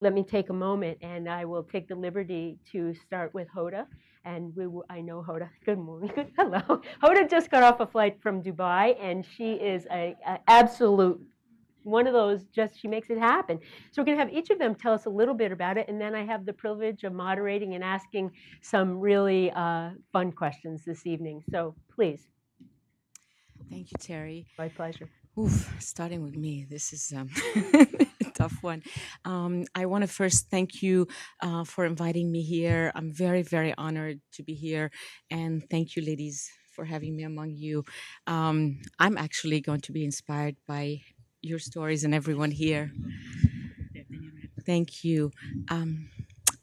let me take a moment, and I will take the liberty to start with Hoda. And I know Hoda. Good morning. Hello. Hoda just got off a flight from Dubai, and she is a absolute one of those, just she makes it happen. So we're going to have each of them tell us a little bit about it, and then I have the privilege of moderating and asking some really fun questions this evening. So please. Thank you, Terry. My pleasure. Oof, starting with me, this is a tough one. I want to first thank you for inviting me here. I'm very, very honored to be here. And thank you, ladies, for having me among you. I'm actually going to be inspired by your stories and everyone here. Thank you. I'm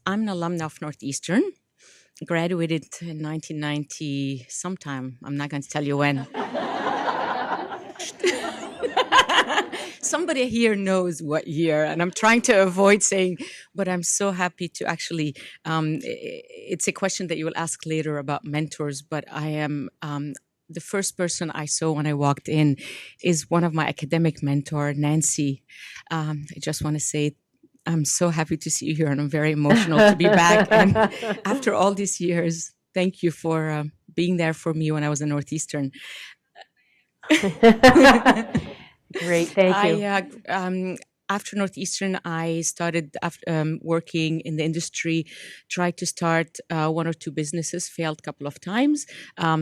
an alumna of Northeastern. Graduated in 1990 sometime. I'm not going to tell you when. Somebody here knows what year, and I'm trying to avoid saying, but I'm so happy to actually, it's a question that you will ask later about mentors, but I am, the first person I saw when I walked in is one of my academic mentor, Nancy. I just want to say, I'm so happy to see you here, and I'm very emotional to be back. And after all these years, thank you for being there for me when I was in Northeastern. Great, thank you. After Northeastern, I started working in the industry, tried to start one or two businesses, failed a couple of times,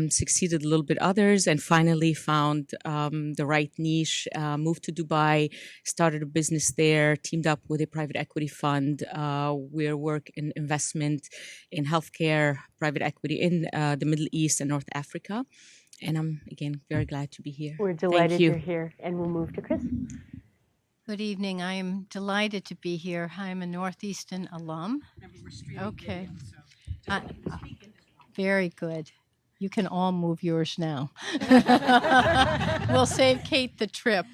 succeeded a little bit others, and finally found the right niche, moved to Dubai, started a business there, teamed up with a private equity fund. We work in investment in healthcare, private equity in the Middle East and North Africa. And I'm, again, very glad to be here. We're delighted you're here. And we'll move to Chris. Good evening. I am delighted to be here. I'm a Northeastern alum. Okay. Very good. You can all move yours now. We'll save Kate the trip.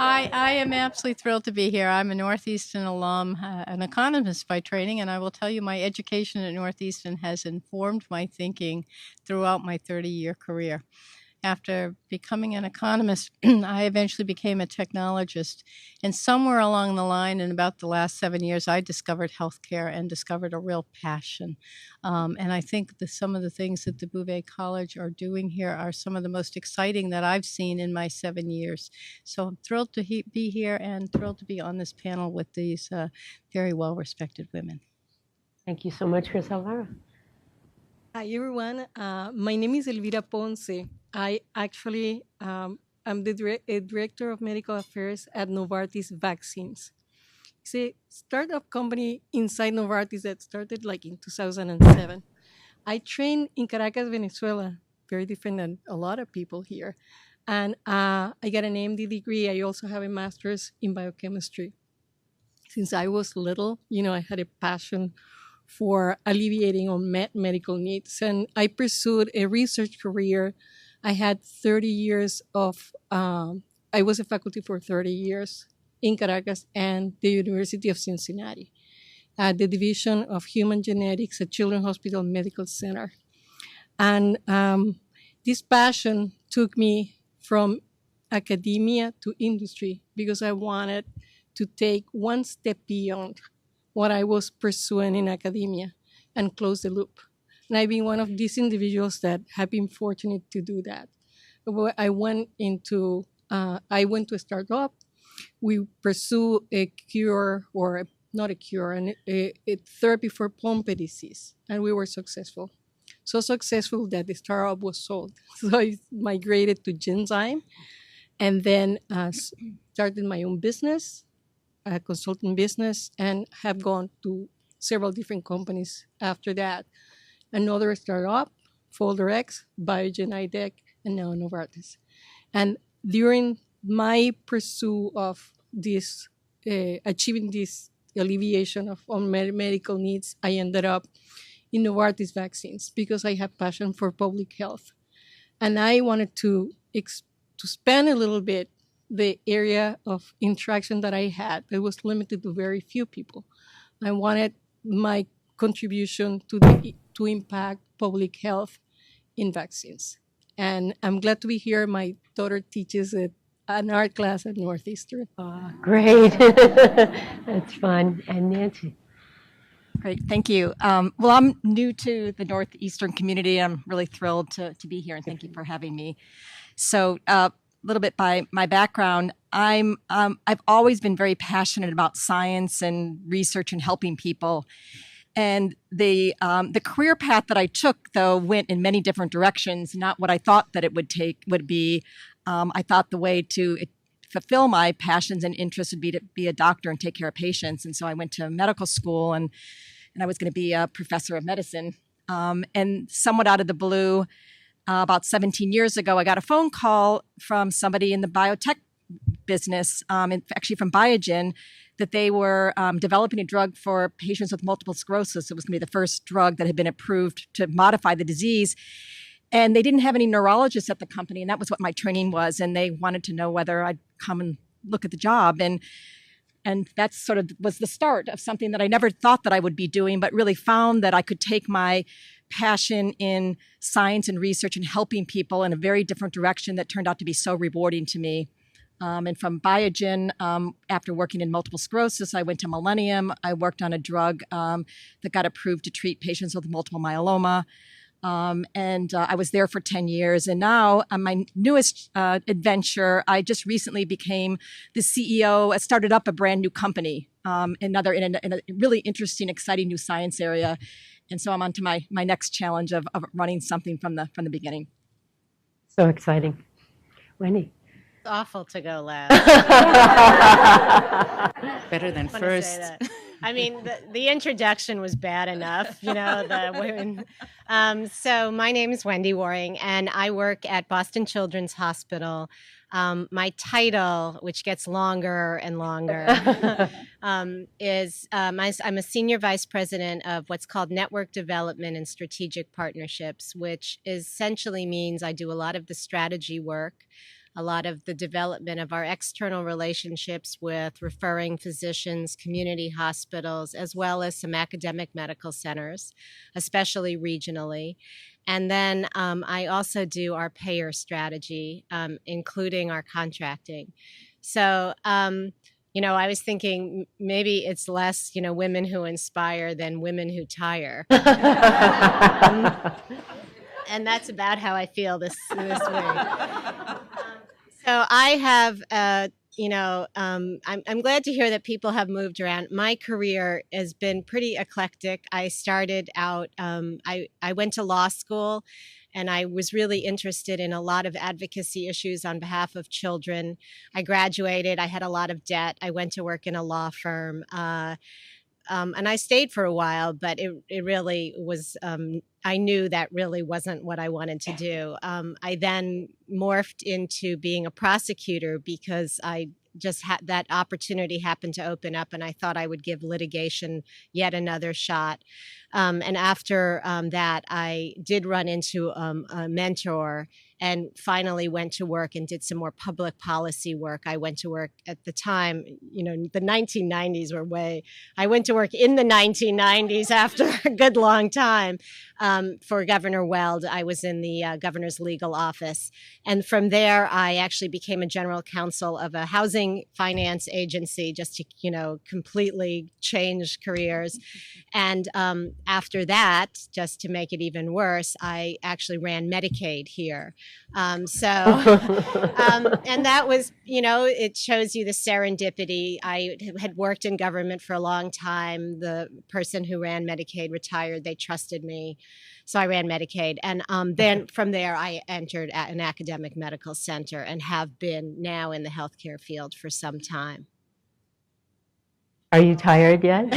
I am absolutely thrilled to be here. I'm a Northeastern alum, an economist by training, and I will tell you my education at Northeastern has informed my thinking throughout my 30-year career. After becoming an economist, I eventually became a technologist. And somewhere along the line, in about the last 7 years, I discovered healthcare and discovered a real passion. And I think that some of the things that the Bouvé College are doing here are some of the most exciting that I've seen in my 7 years. So I'm thrilled to be here and thrilled to be on this panel with these very well-respected women. Thank you so much, Chris. Elvira. Hi, everyone. My name is Elvira Ponce. I actually am the Director of Medical Affairs at Novartis Vaccines. It's a startup company inside Novartis that started like in 2007. I trained in Caracas, Venezuela, very different than a lot of people here. And I got an MD degree. I also have a master's in biochemistry. Since I was little, I had a passion for alleviating unmet medical needs. And I pursued a research career. I had 30 years of, I was a faculty for 30 years in Caracas and the University of Cincinnati at the Division of Human Genetics at Children's Hospital Medical Center. And this passion took me from academia to industry because I wanted to take one step beyond what I was pursuing in academia and close the loop. And I've been one of these individuals that have been fortunate to do that. I went to a startup. We pursue a cure, or not a cure, a therapy for Pompe disease, and we were successful. So successful that the startup was sold. So I migrated to Genzyme, and then started my own business, a consulting business, and have gone to several different companies after that. Another startup, FolderX, Biotech, and now Novartis. And during my pursuit of this, achieving this alleviation of unmet medical needs, I ended up in Novartis Vaccines because I have passion for public health. And I wanted to expand a little bit the area of interaction that I had. It was limited to very few people. I wanted my contribution to impact public health in vaccines. And I'm glad to be here. My daughter teaches at an art class at Northeastern. Oh, great. That's fun. And Nancy. Great, thank you. Well, I'm new to the Northeastern community. I'm really thrilled to be here, and thank you for having me. So, a little bit by my background, I've always been very passionate about science and research and helping people. And the career path that I took, though, went in many different directions. Not what I thought that it would be. I thought the way to fulfill my passions and interests would be to be a doctor and take care of patients. And so I went to medical school, and I was going to be a professor of medicine. And somewhat out of the blue, about 17 years ago, I got a phone call from somebody in the biotech business, actually from Biogen, that they were developing a drug for patients with multiple sclerosis. It was going to be the first drug that had been approved to modify the disease. And they didn't have any neurologists at the company, and that was what my training was. And they wanted to know whether I'd come and look at the job. And that sort of was the start of something that I never thought that I would be doing, but really found that I could take my passion in science and research and helping people in a very different direction that turned out to be so rewarding to me. And from Biogen, after working in multiple sclerosis, I went to Millennium. I worked on a drug that got approved to treat patients with multiple myeloma. And I was there for 10 years. And now on my newest adventure, I just recently became the CEO. I started up a brand new company, in a really interesting, exciting new science area. And so I'm on to my next challenge of running something from the beginning. So exciting. Wendy. It's awful to go last. Better than first. I mean, the introduction was bad enough, the women. So my name is Wendy Waring, and I work at Boston Children's Hospital. My title, which gets longer and longer, is I'm a senior vice president of what's called Network Development and Strategic Partnerships, which essentially means I do a lot of the strategy work, a lot of the development of our external relationships with referring physicians, community hospitals, as well as some academic medical centers, especially regionally. And then I also do our payer strategy, including our contracting. So, I was thinking maybe it's less, women who inspire than women who tire. And that's about how I feel this week. So I have, I'm glad to hear that people have moved around. My career has been pretty eclectic. I started out, I went to law school, and I was really interested in a lot of advocacy issues on behalf of children. I graduated. I had a lot of debt. I went to work in a law firm. And I stayed for a while, but it really was, I knew that really wasn't what I wanted to do. I then morphed into being a prosecutor because I just had that opportunity happened to open up, and I thought I would give litigation yet another shot. And after that, I did run into a mentor, and finally went to work and did some more public policy work. I went to work at the time, the 1990s were I went to work in the 1990s after a good long time for Governor Weld. I was in the governor's legal office. And from there, I actually became a general counsel of a housing finance agency just to, completely change careers. And after that, just to make it even worse, I actually ran Medicaid here. And that was, it shows you the serendipity. I had worked in government for a long time. The person who ran Medicaid retired. They trusted me. So I ran Medicaid. And then from there, I entered at an academic medical center and have been now in the healthcare field for some time. Are you tired yet?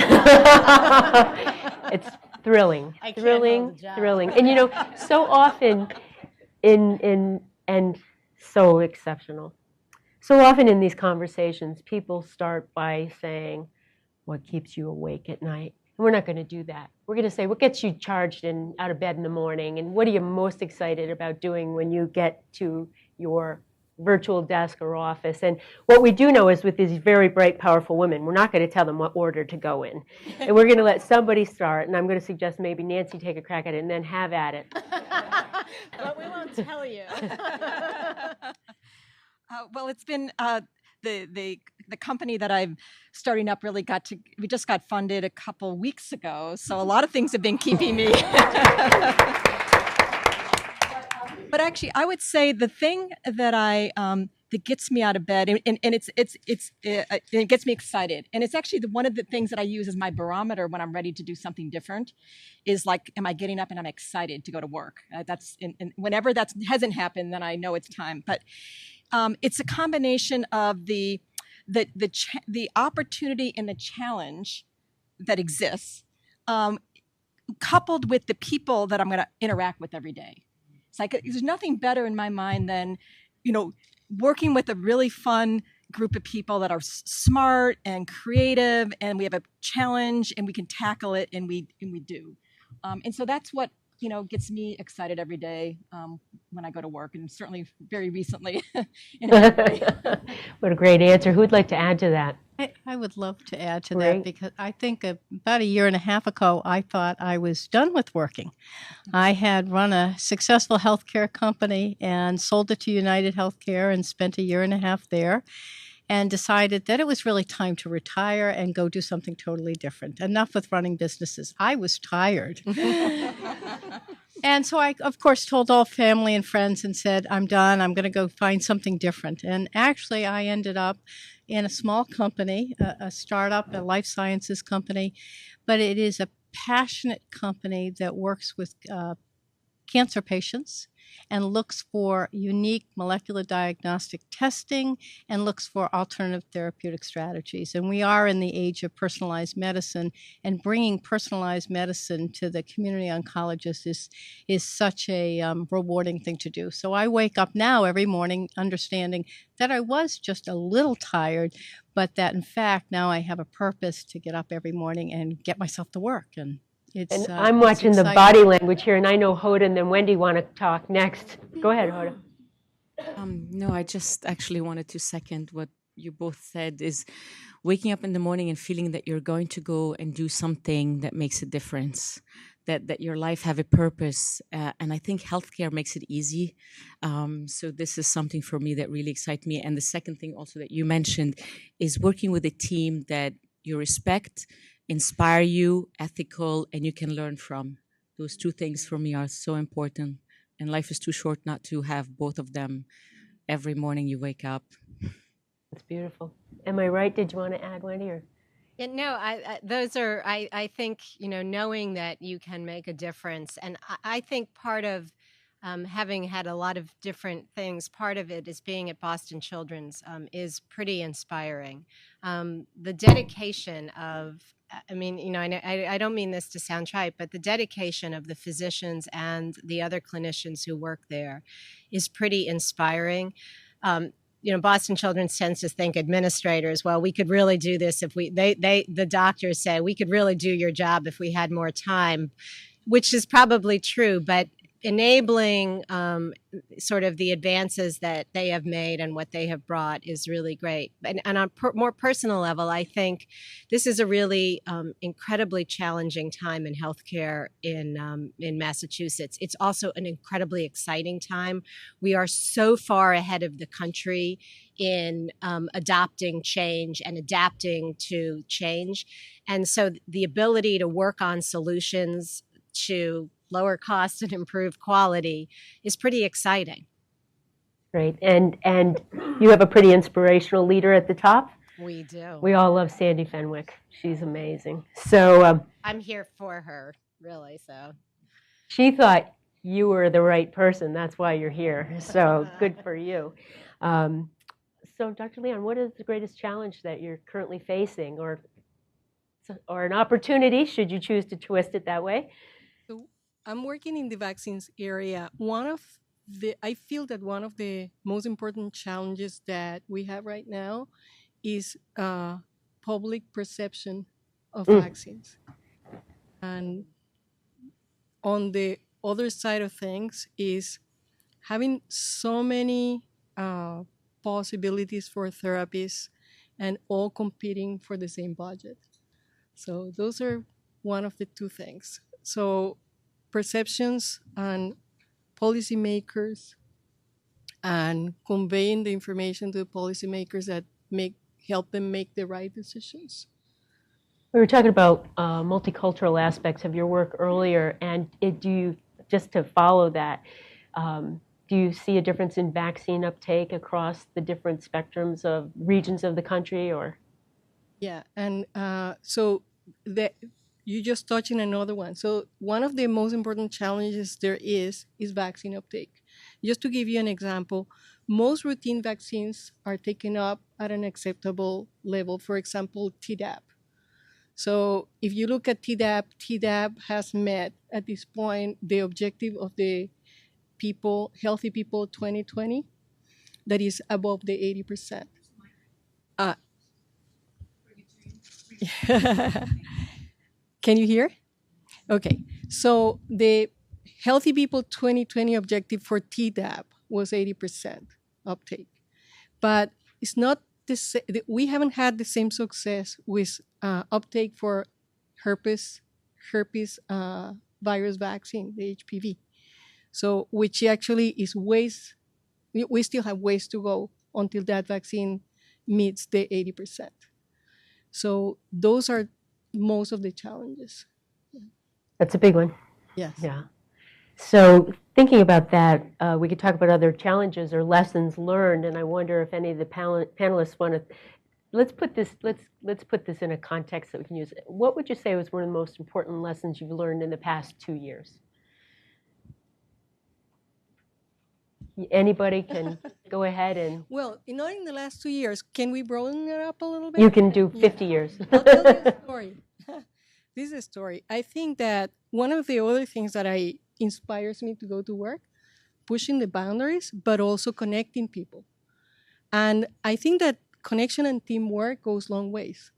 It's thrilling, thrilling. And so often and so exceptional. So often in these conversations, people start by saying, what keeps you awake at night? And we're not going to do that. We're going to say, what gets you charged and out of bed in the morning? And what are you most excited about doing when you get to your virtual desk or office? And what we do know is with these very bright, powerful women, we're not going to tell them what order to go in. And we're going to let somebody start. And I'm going to suggest maybe Nancy take a crack at it and then have at it. But we won't tell you. Well, it's been the company that I'm starting up really we just got funded a couple weeks ago, so a lot of things have been keeping me. But actually, I would say the thing that that gets me out of bed, and it gets me excited, and it's actually one of the things that I use as my barometer when I'm ready to do something different, is like, am I getting up and I'm excited to go to work? And whenever that hasn't happened, then I know it's time. But it's a combination of the opportunity and the challenge that exists, coupled with the people that I'm going to interact with every day. It's like there's nothing better in my mind than, working with a really fun group of people that are smart and creative, and we have a challenge and we can tackle it, and we do. And so that's what gets me excited every day when I go to work, and certainly very recently. What a great answer. Who'd like to add to that? I would love to add to that, because I think about a year and a half ago, I thought I was done with working. I had run a successful healthcare company and sold it to United Healthcare and spent a year and a half there, and decided that it was really time to retire and go do something totally different. Enough with running businesses. I was tired. And so I, of course, told all family and friends and said, I'm done. I'm going to go find something different. And actually, I ended up in a small company, a startup, a life sciences company. But it is a passionate company that works with cancer patients and looks for unique molecular diagnostic testing and looks for alternative therapeutic strategies. And we are in the age of personalized medicine, and bringing personalized medicine to the community oncologist is such a rewarding thing to do. So I wake up now every morning understanding that I was just a little tired, but that in fact now I have a purpose to get up every morning and get myself to work. And I'm watching the body language here, and I know Hoda and then Wendy want to talk next. Go ahead, Hoda. No, I just actually wanted to second what you both said, is waking up in the morning and feeling that you're going to go and do something that makes a difference, that your life have a purpose. And I think healthcare makes it easy. So this is something for me that really excites me. And the second thing also that you mentioned is working with a team that you respect, inspire you, ethical, and you can learn from. Those two things for me are so important. And life is too short not to have both of them every morning you wake up. That's beautiful. Am I right? Did you want to add, Wendy? Or? Yeah, no, those are, I think, knowing that you can make a difference. And I think part of having had a lot of different things, part of it is being at Boston Children's is pretty inspiring. The dedication of, I don't mean this to sound trite, but the dedication of the physicians and the other clinicians who work there is pretty inspiring. Boston Children's tends to think administrators, well, we could really do this if the doctors say we could really do your job if we had more time, which is probably true, but enabling sort of the advances that they have made and what they have brought is really great. And on a more personal level, I think this is a really incredibly challenging time in healthcare in Massachusetts. It's also an incredibly exciting time. We are so far ahead of the country in adopting change and adapting to change. And so the ability to work on solutions to lower costs and improve quality is pretty exciting. Great. And you have a pretty inspirational leader at the top. We do. We all love Sandy Fenwick. She's amazing. So I'm here for her, really. So she thought you were the right person. That's why you're here. So good for you. So Dr. Leon, what is the greatest challenge that you're currently facing, or an opportunity, should you choose to twist it that way? I'm working in the vaccines area. I feel that one of the most important challenges that we have right now is public perception of vaccines. And on the other side of things is having so many possibilities for therapies and all competing for the same budget. So those are one of the two things. So perceptions and policymakers and conveying the information to the policymakers that help them make the right decisions. We were talking about multicultural aspects of your work earlier, and just to follow that, do you see a difference in vaccine uptake across the different spectrums of regions of the country, or? Yeah, and so you just touched on another one. So one of the most important challenges there is vaccine uptake. Just to give you an example, most routine vaccines are taken up at an acceptable level. For example, Tdap. So if you look at Tdap has met at this point the objective of the Healthy People 2020, that is above the 80%. Can you hear? Okay, so the Healthy People 2020 objective for Tdap was 80% uptake, but it's not we haven't had the same success with uptake for herpes virus vaccine, the HPV. So, which actually is we still have ways to go until that vaccine meets the 80%. So those are most of the challenges. That's a big one. Yes. Yeah. So thinking about that, we could talk about other challenges or lessons learned, and I wonder if any of the panelists want to. Let's put this in a context that we can use. What would you say was one of the most important lessons you've learned in the past 2 years? Anybody can go ahead and. Well, not in the last 2 years. Can we broaden it up a little bit? You can do 50 years. I'll tell you a story. This is a story. I think that one of the other things that inspires me to go to work, pushing the boundaries, but also connecting people. And I think that connection and teamwork goes long ways.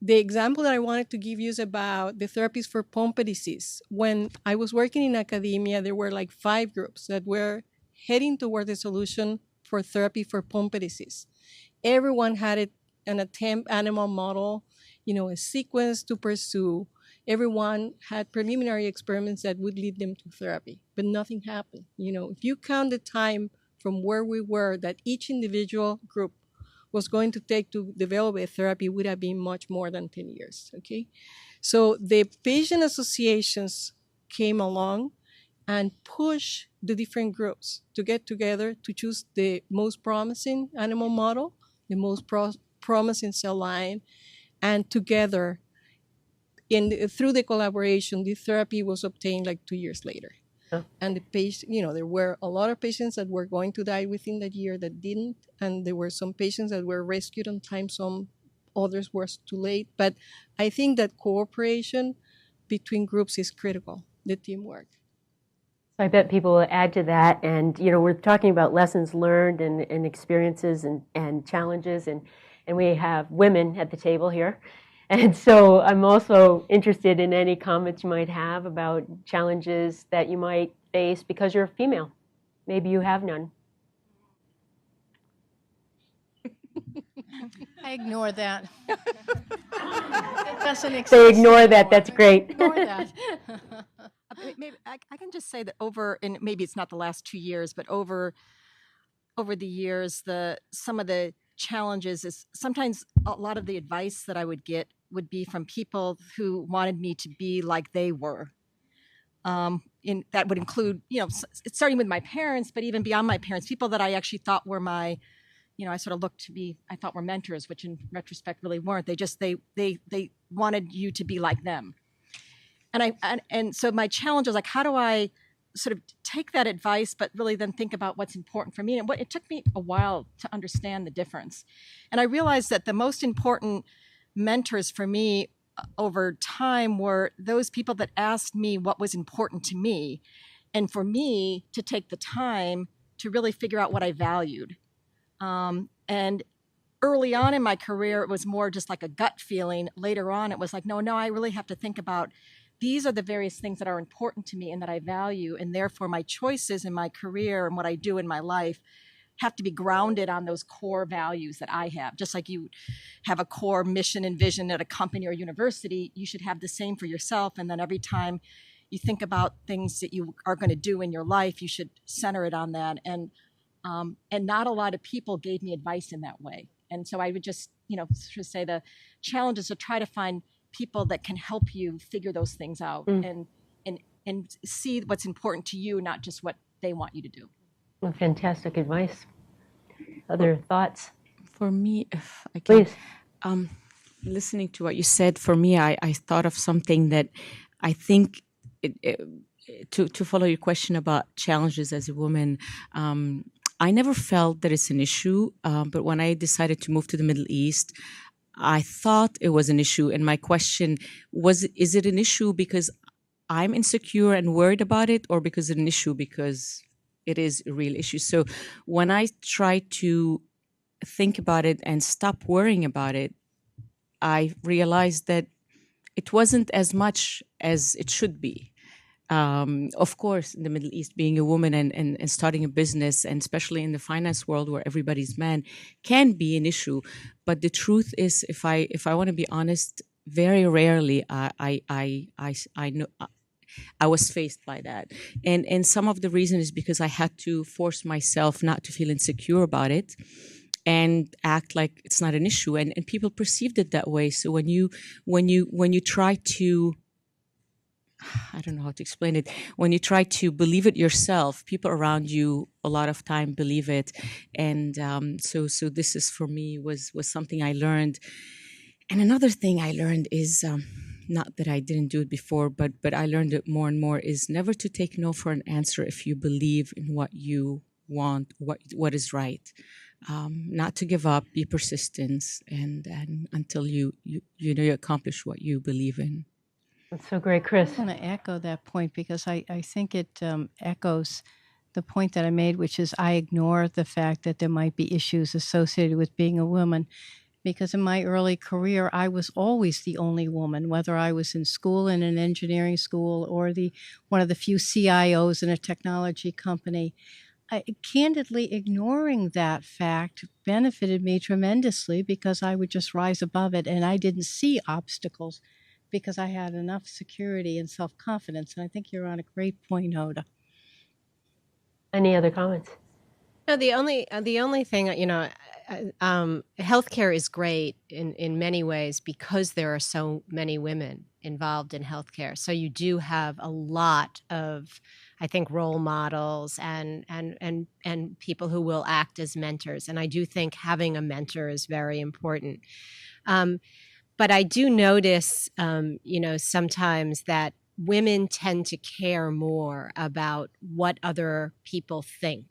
The example that I wanted to give you is about the therapies for Pompe disease. When I was working in academia, there were like 5 groups that were heading toward a solution for therapy for Pompe disease. Everyone had an attempt animal model, a sequence to pursue. Everyone had preliminary experiments that would lead them to therapy, but nothing happened. If you count the time from where we were that each individual group was going to take to develop a therapy would have been much more than 10 years, okay? So the patient associations came along and pushed the different groups to get together to choose the most promising animal model, the most promising cell line, and together, through the collaboration, the therapy was obtained like 2 years later. Oh. And the patient, there were a lot of patients that were going to die within that year that didn't, and there were some patients that were rescued on time, some others were too late. But I think that cooperation between groups is critical, the teamwork. I bet people will add to that, and we're talking about lessons learned and experiences and challenges, and we have women at the table here. And so I'm also interested in any comments you might have about challenges that you might face because you're a female. Maybe you have none. I ignore that. It doesn't exist. They ignore that. That's great. Ignore that. Maybe I can just say that and maybe it's not the last 2 years, but over the years, some of the challenges is sometimes a lot of the advice that I would get would be from people who wanted me to be like they were. That would include, starting with my parents, but even beyond my parents, people that I actually thought were I sort of looked to be, I thought were mentors, which in retrospect really weren't. They wanted you to be like them. And so my challenge was like, how do I sort of take that advice, but really then think about what's important for me? And it took me a while to understand the difference. And I realized that the most important mentors for me over time were those people that asked me what was important to me, and for me to take the time to really figure out what I valued. And early on in my career, it was more just like a gut feeling. Later on, it was like, no, I really have to think about these are the various things that are important to me and that I value, and therefore my choices in my career and what I do in my life have to be grounded on those core values that I have. Just like you have a core mission and vision at a company or university, you should have the same for yourself. And then every time you think about things that you are going to do in your life, you should center it on that. And And not a lot of people gave me advice in that way. And so I would just, sort of say the challenge is to try to find people that can help you figure those things out and see what's important to you, not just what they want you to do. Well, fantastic advice. Other thoughts? For me, if I can, Please. Listening to what you said, for me, I thought of something that I think, to follow your question about challenges as a woman, I never felt that it's an issue, but when I decided to move to the Middle East, I thought it was an issue. And my question was, is it an issue because I'm insecure and worried about it, or because it's an issue because it is a real issue? So when I tried to think about it and stop worrying about it, I realized that it wasn't as much as it should be. Of course, in the Middle East, being a woman and starting a business, and especially in the finance world where everybody's man, can be an issue. But the truth is, if I want to be honest, very rarely I know I was faced by that. And some of the reason is because I had to force myself not to feel insecure about it and act like it's not an issue. And people perceived it that way. So when you try to, I don't know how to explain it, when you try to believe it yourself, people around you a lot of time believe it. And so this is, for me, was something I learned. And another thing I learned is, not that I didn't do it before, but I learned it more and more, is never to take no for an answer if you believe in what you want, what is right. Not to give up, be persistent, and until you accomplish what you believe in. That's so great, Chris. I want to echo that point because I think it echoes the point that I made, which is I ignore the fact that there might be issues associated with being a woman. Because in my early career, I was always the only woman, whether I was in school, in an engineering school, or one of the few CIOs in a technology company. Candidly, ignoring that fact benefited me tremendously because I would just rise above it, and I didn't see obstacles because I had enough security and self-confidence. And I think you're on a great point, Hoda. Any other comments? No, the only thing, healthcare is great in many ways because there are so many women involved in healthcare. So you do have a lot of, I think, role models and people who will act as mentors. And I do think having a mentor is very important. But I do notice, sometimes that women tend to care more about what other people think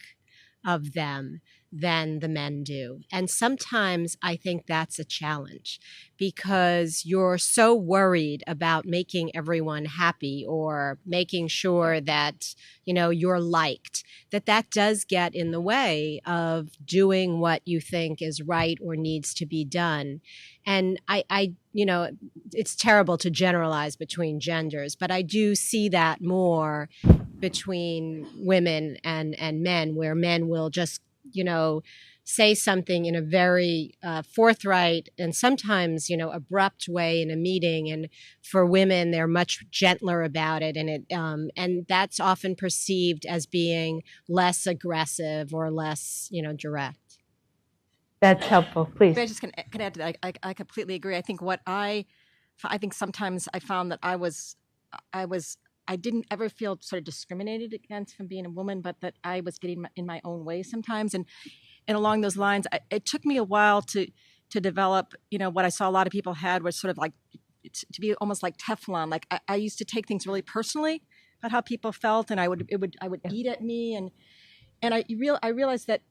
of them than the men do. And sometimes I think that's a challenge because you're so worried about making everyone happy or making sure that, you're liked, that does get in the way of doing what you think is right or needs to be done. And I it's terrible to generalize between genders, but I do see that more between women and men, where men will just, say something in a very forthright and sometimes, abrupt way in a meeting. And for women, they're much gentler about it. And that's often perceived as being less aggressive or less, direct. That's helpful. Please. I just can add to that. I completely agree. I think I think sometimes I found that I didn't ever feel sort of discriminated against from being a woman, but that I was getting in my own way sometimes. And along those lines, it took me a while to develop, what I saw a lot of people had was sort of like to be almost like Teflon. Like I used to take things really personally about how people felt, and I would eat at me, and I realized that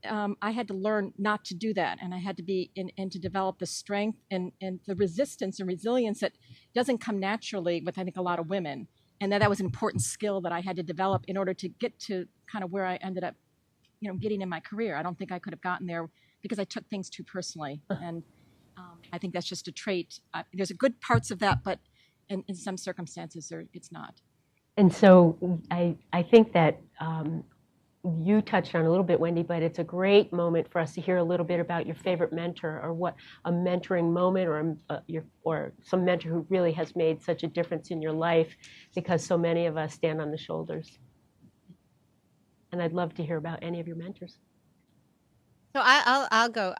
I had to learn not to do that, and I had to be and to develop the strength and the resistance and resilience that doesn't come naturally with, I think, a lot of women. And that was an important skill that I had to develop in order to get to kind of where I ended up, getting in my career. I don't think I could have gotten there because I took things too personally. And I think that's just a trait. There's good parts of that, but in some circumstances, it's not. And so I think that you touched on a little bit, Wendy, but it's a great moment for us to hear a little bit about your favorite mentor, or what a mentoring moment, or some mentor who really has made such a difference in your life, because so many of us stand on the shoulders. And I'd love to hear about any of your mentors. So I'll go.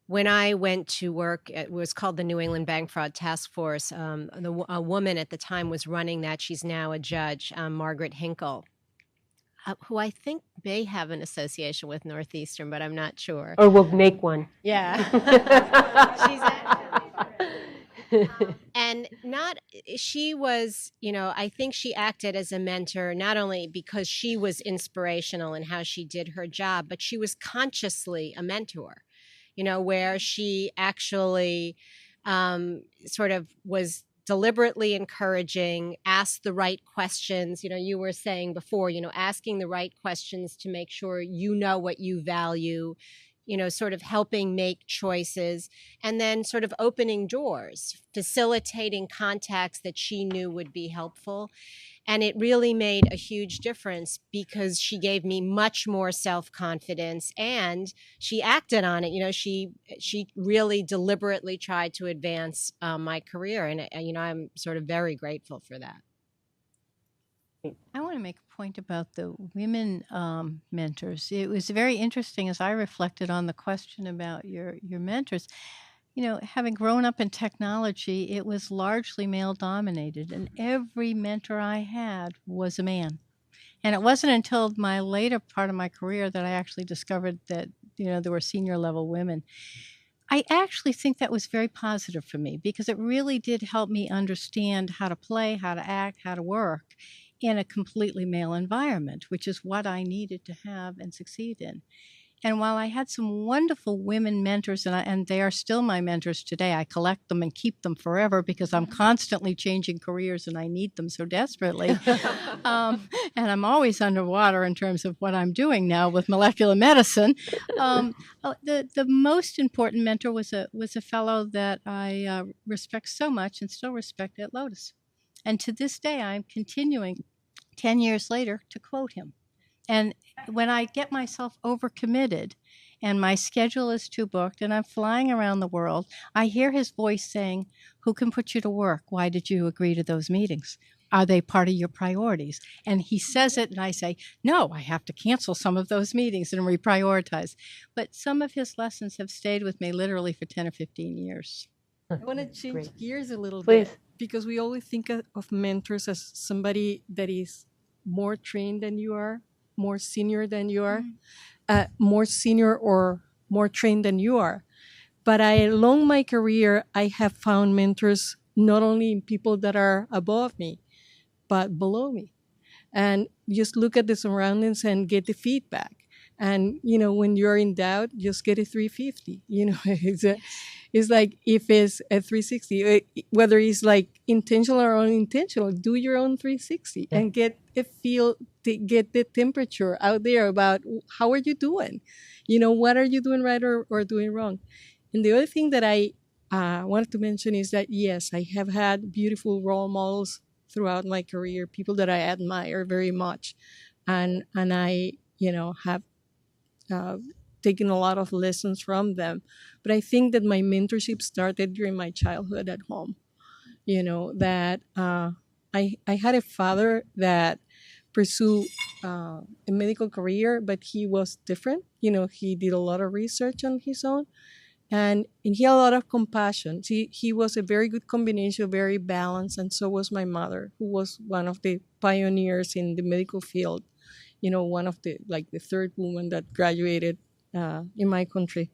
When I went to work, it was called the New England Bank Fraud Task Force. A woman at the time was running that. She's now a judge, Margaret Hinkle, who I think may have an association with Northeastern, but I'm not sure. Or we'll make one. Yeah. She's and she was, I think she acted as a mentor, not only because she was inspirational in how she did her job, but she was consciously a mentor, where she actually sort of was deliberately encouraging, asked the right questions. You were saying before, asking the right questions to make sure you know what you value, sort of helping make choices, and then sort of opening doors, facilitating contacts that she knew would be helpful. And it really made a huge difference because she gave me much more self-confidence, and she acted on it. She really deliberately tried to advance my career. And, I'm sort of very grateful for that. I want to make a point about the women mentors. It was very interesting as I reflected on the question about your mentors. Having grown up in technology, it was largely male dominated, and every mentor I had was a man. And it wasn't until my later part of my career that I actually discovered that, there were senior level women. I actually think that was very positive for me because it really did help me understand how to play, how to act, how to work in a completely male environment, which is what I needed to have and succeed in. And while I had some wonderful women mentors, and they are still my mentors today, I collect them and keep them forever because I'm constantly changing careers and I need them so desperately. And I'm always underwater in terms of what I'm doing now with molecular medicine. The most important mentor was a fellow that I respect so much and still respect at Lotus. And to this day, I'm continuing 10 years later to quote him. And when I get myself overcommitted and my schedule is too booked and I'm flying around the world, I hear his voice saying, "Who can put you to work? Why did you agree to those meetings? Are they part of your priorities?" And he says it and I say, "No, I have to cancel some of those meetings and reprioritize." But some of his lessons have stayed with me literally for 10 or 15 years. I want to change gears a little Please. bit because we always think of mentors as somebody that is more trained than you are, more senior than you are, more senior or more trained than you are. But along my career, I have found mentors not only in people that are above me, but below me. And just look at the surroundings and get the feedback. And, when you're in doubt, just get a 350. It's like if it's a 360, whether it's like intentional or unintentional, do your own 360 and get a feel, get the temperature out there about how are you doing? What are you doing right or doing wrong? And the other thing that I wanted to mention is that, yes, I have had beautiful role models throughout my career, people that I admire very much. And I, have taken a lot of lessons from them. But I think that my mentorship started during my childhood at home. That I had a father that pursued a medical career, but he was different. He did a lot of research on his own. And he had a lot of compassion. He was a very good combination, very balanced. And so was my mother, who was one of the pioneers in the medical field. One of the third woman that graduated in my country,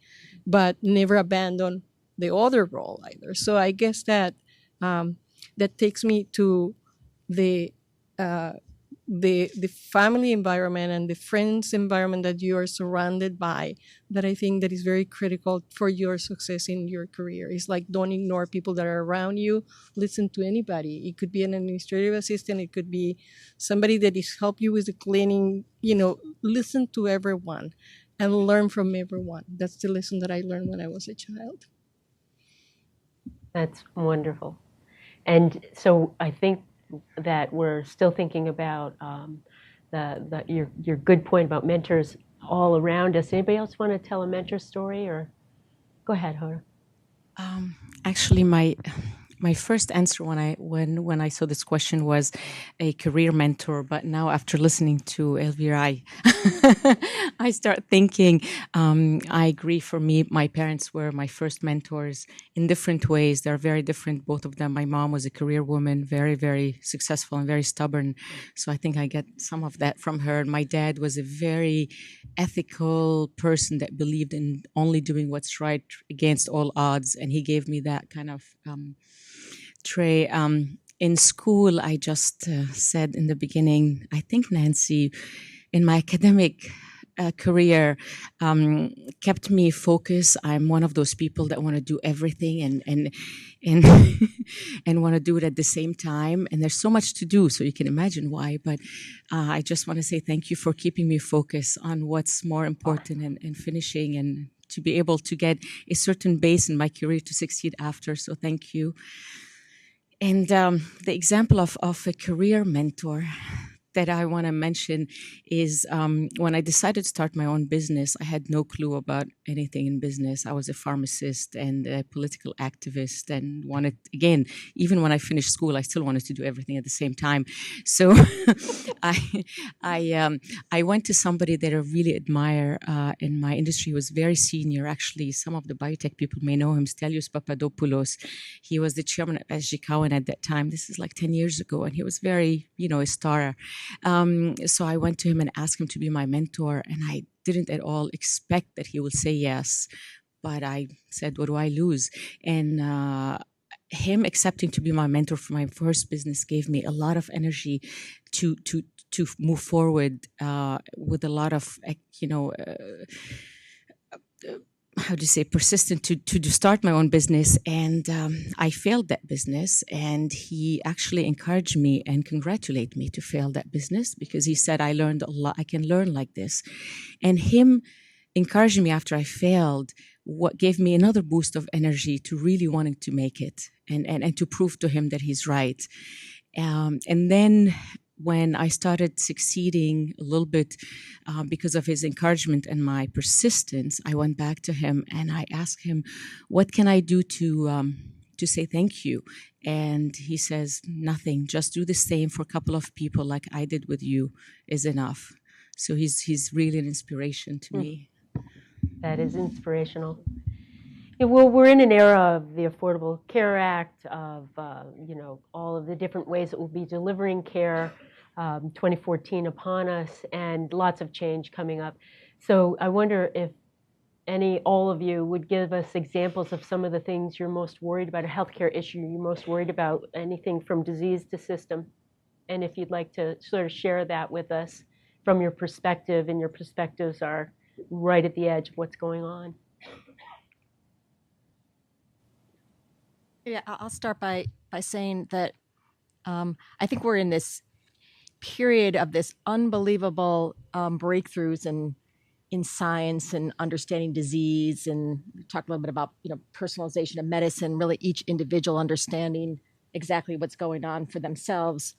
but never abandoned the other role either. So I guess that that takes me to the family environment and the friends environment that you are surrounded by, that I think that is very critical for your success in your career. It's like, don't ignore people that are around you. Listen to anybody. It could be an administrative assistant. It could be somebody that is help you with the cleaning. Listen to everyone and learn from everyone. That's the lesson that I learned when I was a child. That's wonderful. And so I think that we're still thinking about your good point about mentors all around us. Anybody else want to tell a mentor story? Or go ahead, Hoda. Actually, my my first answer when I saw this question was a career mentor, but now after listening to Elvira, I start thinking, I agree. For me, my parents were my first mentors in different ways. They're very different, both of them. My mom was a career woman, very, very successful and very stubborn. So I think I get some of that from her. My dad was a very ethical person that believed in only doing what's right against all odds. And he gave me that kind of tray. In school, I just said in the beginning, I think Nancy, in my academic career, kept me focused. I'm one of those people that want to do everything and and want to do it at the same time. And there's so much to do, so you can imagine why. But I just want to say thank you for keeping me focused on what's more important and finishing and to be able to get a certain base in my career to succeed after. So thank you. And the example of a career mentor that I want to mention is when I decided to start my own business, I had no clue about anything in business. I was a pharmacist and a political activist and wanted, again, even when I finished school, I still wanted to do everything at the same time. So I went to somebody that I really admire in my industry. He was very senior. Actually, some of the biotech people may know him, Stelios Papadopoulos. He was the chairman of SG at that time. This is like 10 years ago. And he was very, a star. So I went to him and asked him to be my mentor, and I didn't at all expect that he would say yes. But I said, what do I lose? And him accepting to be my mentor for my first business gave me a lot of energy to move forward with a lot of, how do you say, persistent to start my own business. And I failed that business, and he actually encouraged me and congratulated me to fail that business because he said, I learned a lot, I can learn like this. And him encouraging me after I failed what gave me another boost of energy to really wanting to make it and to prove to him that he's right. And then when I started succeeding a little bit because of his encouragement and my persistence, I went back to him and I asked him, what can I do to say thank you? And he says, nothing, just do the same for a couple of people like I did with you is enough. So he's really an inspiration to me. That is inspirational. Yeah, well, we're in an era of the Affordable Care Act, of all of the different ways that we'll be delivering care. 2014 upon us, and lots of change coming up. So I wonder if all of you would give us examples of some of the things you're most worried about, a healthcare issue you're most worried about, anything from disease to system. And if you'd like to sort of share that with us from your perspective, and your perspectives are right at the edge of what's going on. Yeah, I'll start by saying that I think we're in this period of this unbelievable breakthroughs in science and understanding disease, and talk a little bit about personalization of medicine, really each individual understanding exactly what's going on for themselves.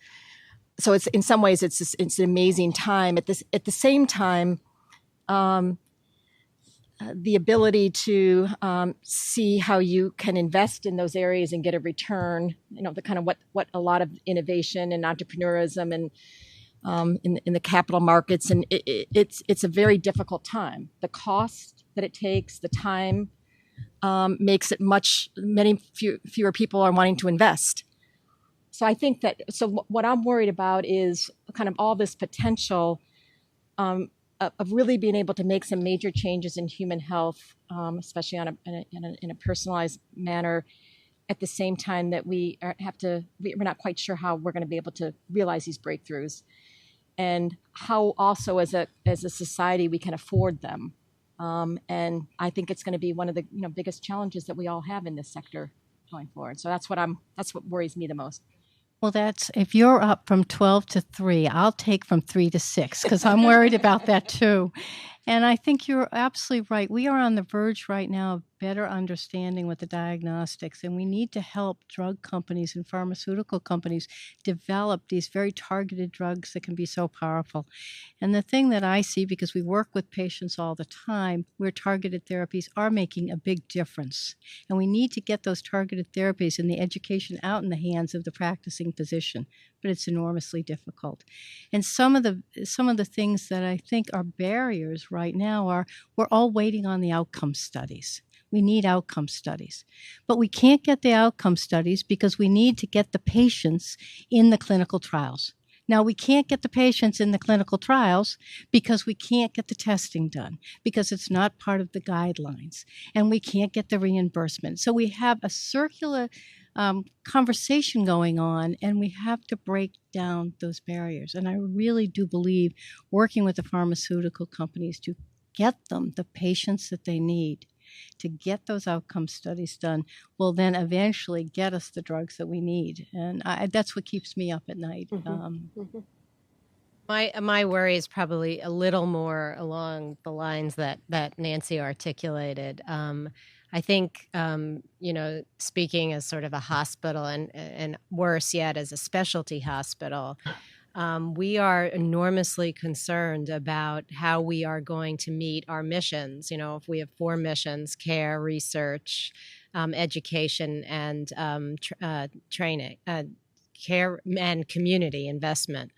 So it's in some ways it's an amazing time. At the same time, the ability to see how you can invest in those areas and get a return, the kind of what a lot of innovation and entrepreneurism and in the capital markets, and it's a very difficult time. The cost that it takes, the time, makes it fewer people are wanting to invest. So I think what I'm worried about is kind of all this potential of really being able to make some major changes in human health, especially in a personalized manner, at the same time that we're not quite sure how we're going to be able to realize these breakthroughs, and how also as a society we can afford them. And I think it's going to be one of the biggest challenges that we all have in this sector going forward. So that's what worries me the most. Well, if you're up from 12 to 3, I'll take from 3 to 6 because I'm worried about that too. And I think you're absolutely right. We are on the verge right now of better understanding with the diagnostics, and we need to help drug companies and pharmaceutical companies develop these very targeted drugs that can be so powerful. And the thing that I see, because we work with patients all the time, where targeted therapies are making a big difference. And we need to get those targeted therapies and the education out in the hands of the practicing physician, but it's enormously difficult. And some of the things that I think are barriers right now are we're all waiting on the outcome studies. We need outcome studies. But we can't get the outcome studies because we need to get the patients in the clinical trials. Now, we can't get the patients in the clinical trials because we can't get the testing done, because it's not part of the guidelines, and we can't get the reimbursement. So we have a circular conversation going on, and we have to break down those barriers. And I really do believe working with the pharmaceutical companies to get them the patients that they need, to get those outcome studies done, will then eventually get us the drugs that we need. And that's what keeps me up at night. My worry is probably a little more along the lines that Nancy articulated. I think, speaking as sort of a hospital and worse yet as a specialty hospital, we are enormously concerned about how we are going to meet our missions. If we have 4 missions: care, research, education, and training, care and community investment.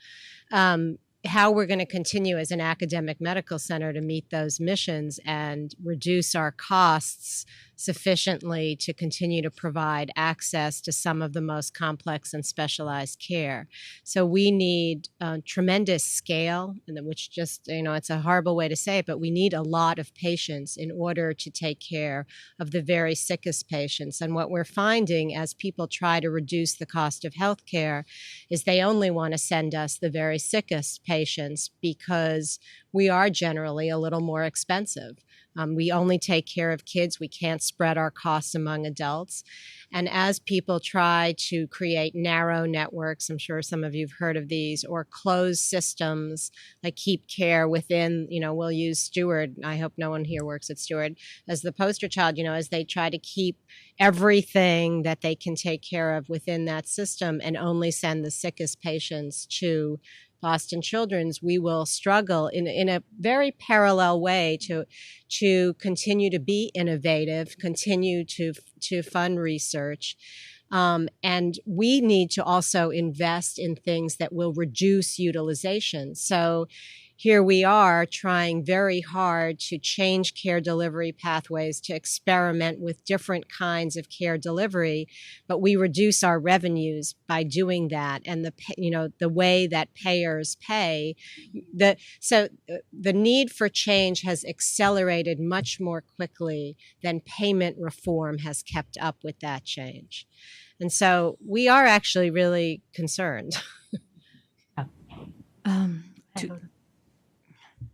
How we're going to continue as an academic medical center to meet those missions and reduce our costs sufficiently to continue to provide access to some of the most complex and specialized care. So we need tremendous scale, which just, it's a horrible way to say it, but we need a lot of patients in order to take care of the very sickest patients. And what we're finding as people try to reduce the cost of healthcare is they only want to send us the very sickest patients because we are generally a little more expensive. We only take care of kids. We can't spread our costs among adults. And as people try to create narrow networks, I'm sure some of you have heard of these, or closed systems like Keep Care within, we'll use Steward. I hope no one here works at Steward as the poster child, as they try to keep everything that they can take care of within that system and only send the sickest patients to Boston Children's. We will struggle in a very parallel way to continue to be innovative, continue to fund research. And we need to also invest in things that will reduce utilization. So here we are trying very hard to change care delivery pathways, to experiment with different kinds of care delivery, but we reduce our revenues by doing that. And the way that payers pay, so the need for change has accelerated much more quickly than payment reform has kept up with that change. And so we are actually really concerned.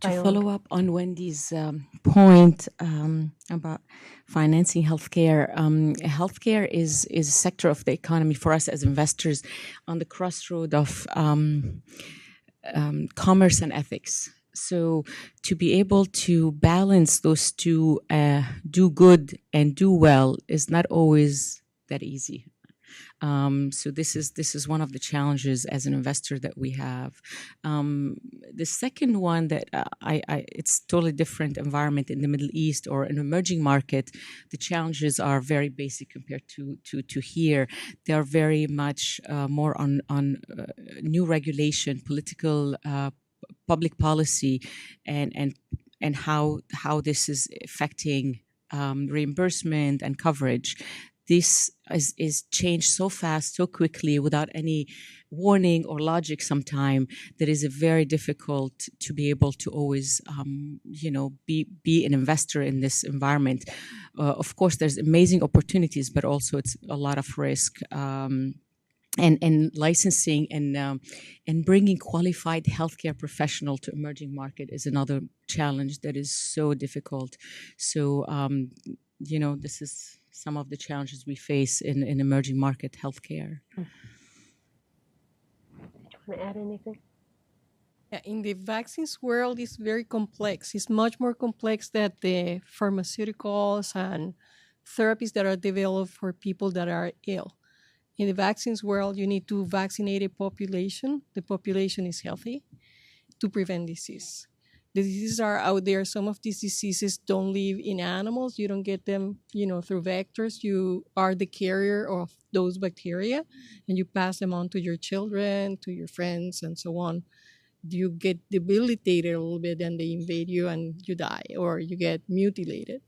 To follow up on Wendy's point about financing healthcare, healthcare is a sector of the economy for us as investors on the crossroad of commerce and ethics. So to be able to balance those two, do good and do well, is not always that easy. So this is one of the challenges as an investor that we have. The second one that it's totally different environment in the Middle East or an emerging market. The challenges are very basic compared to here. They are very much more on new regulation, political, public policy, and how this is affecting reimbursement and coverage. This is changed so fast, so quickly, without any warning or logic sometime, that is very difficult to be able to always, be an investor in this environment. Of course, there's amazing opportunities, but also it's a lot of risk. And licensing and bringing qualified healthcare professional to emerging market is another challenge that is so difficult. So, this is some of the challenges we face in emerging market healthcare. Do you want to add anything? In the vaccines world, it's very complex. It's much more complex than the pharmaceuticals and therapies that are developed for people that are ill. In the vaccines world, you need to vaccinate a population. The population is healthy to prevent disease. The diseases are out there. Some of these diseases don't live in animals. You don't get them, through vectors. You are the carrier of those bacteria, and you pass them on to your children, to your friends, and so on. You get debilitated a little bit, and they invade you, and you die, or you get mutilated.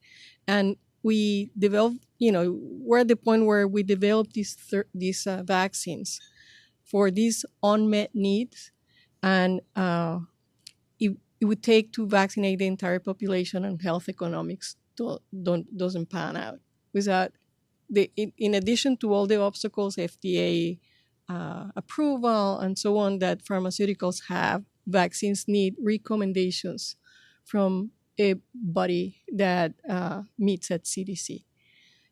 And we develop, we're at the point where we develop these vaccines for these unmet needs, and it would take to vaccinate the entire population, and health economics doesn't pan out without in addition to all the obstacles, FDA approval and so on, that pharmaceuticals have. Vaccines need recommendations from a body that meets at CDC,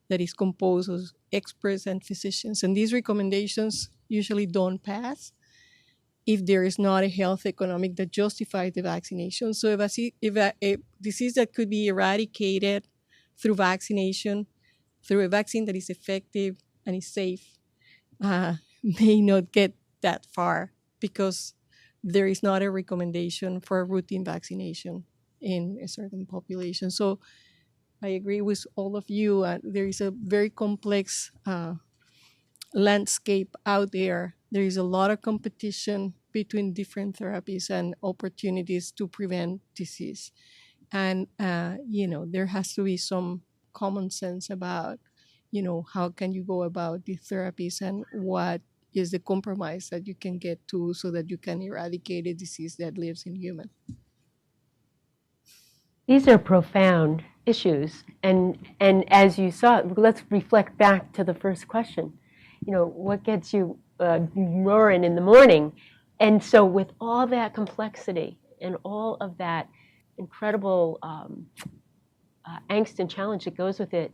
that is composed of experts and physicians. And these recommendations usually don't pass if there is not a health economic that justifies the vaccination. So if a disease that could be eradicated through vaccination, through a vaccine that is effective and is safe, may not get that far because there is not a recommendation for routine vaccination in a certain population. So I agree with all of you. There is a very complex landscape out there. There is a lot of competition between different therapies and opportunities to prevent disease. And, there has to be some common sense about, how can you go about these therapies and what is the compromise that you can get to so that you can eradicate a disease that lives in humans. These are profound issues. And as you saw, let's reflect back to the first question. What gets you roaring in the morning? And so with all that complexity and all of that incredible angst and challenge that goes with it,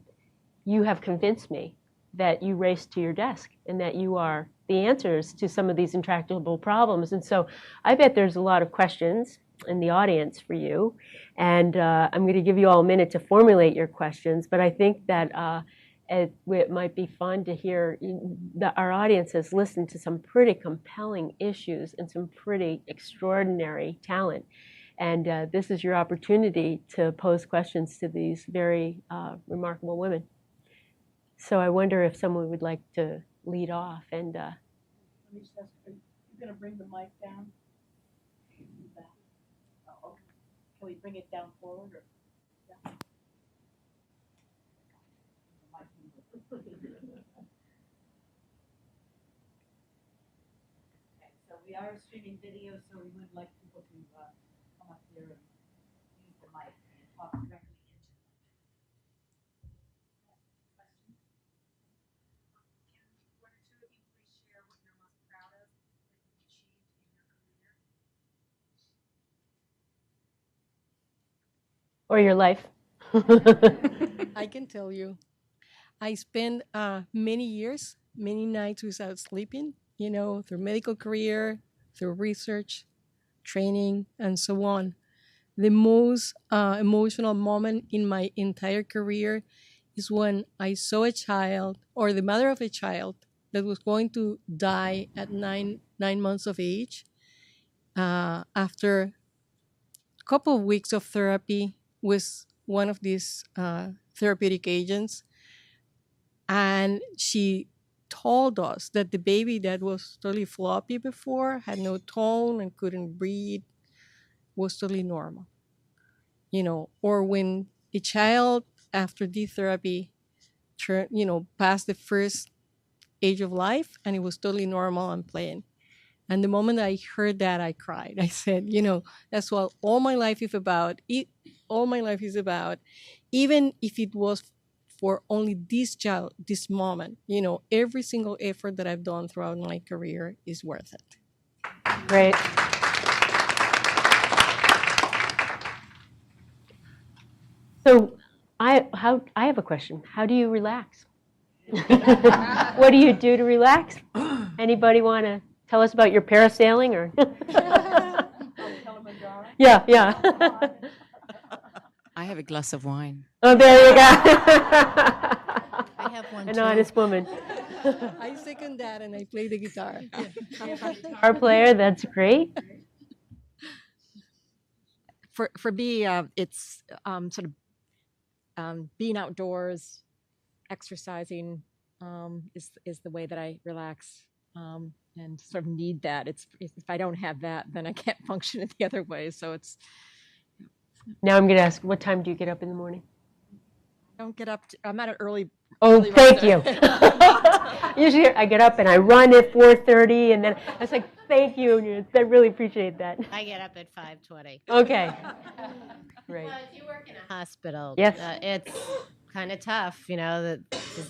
you have convinced me that you raced to your desk and that you are the answers to some of these intractable problems. And so I bet there's a lot of questions in the audience for you. And I'm going to give you all a minute to formulate your questions. But I think that it might be fun to hear that our audience has listened to some pretty compelling issues and some pretty extraordinary talent. And this is your opportunity to pose questions to these very remarkable women. So I wonder if someone would like to lead off. And let me just ask, are you going to bring the mic down? Oh, okay. Can we bring it down forward? Or? Yeah. Okay, so we are streaming video, so we would like people to come up here and use the mic and talk directly. or your life. I can tell you. I spent many years, many nights without sleeping, through medical career, through research, training, and so on. The most emotional moment in my entire career is when I saw a child, or the mother of a child, that was going to die at nine months of age after a couple of weeks of therapy with one of these therapeutic agents. And she told us that the baby that was totally floppy before, had no tone and couldn't breathe, was totally normal. Or when a child after the therapy passed the first age of life and it was totally normal and playing. And the moment I heard that, I cried. I said, that's what all my life is about. All my life is about, even if it was for only this child, this moment, every single effort that I've done throughout my career is worth it. Great. So I have a question. How do you relax? What do you do to relax? Anybody want to tell us about your parasailing or? Yeah, yeah. I have a glass of wine. Oh, there you go. I have one An too. honest woman. I second that, and I play the guitar. Guitar player, that's great. For me, it's sort of being outdoors, exercising is the way that I relax and sort of need that. It's if I don't have that, then I can't function in the other way. So it's Now I'm going to ask, what time do you get up in the morning? I don't get up. I'm not an early. Oh, early thank you. riser. Usually I get up and I run at 4:30, and then I was like, thank you. I really appreciate that. I get up at 5:20. Okay. Great. Well, if you work in a hospital, Yes. It's kind of tough, that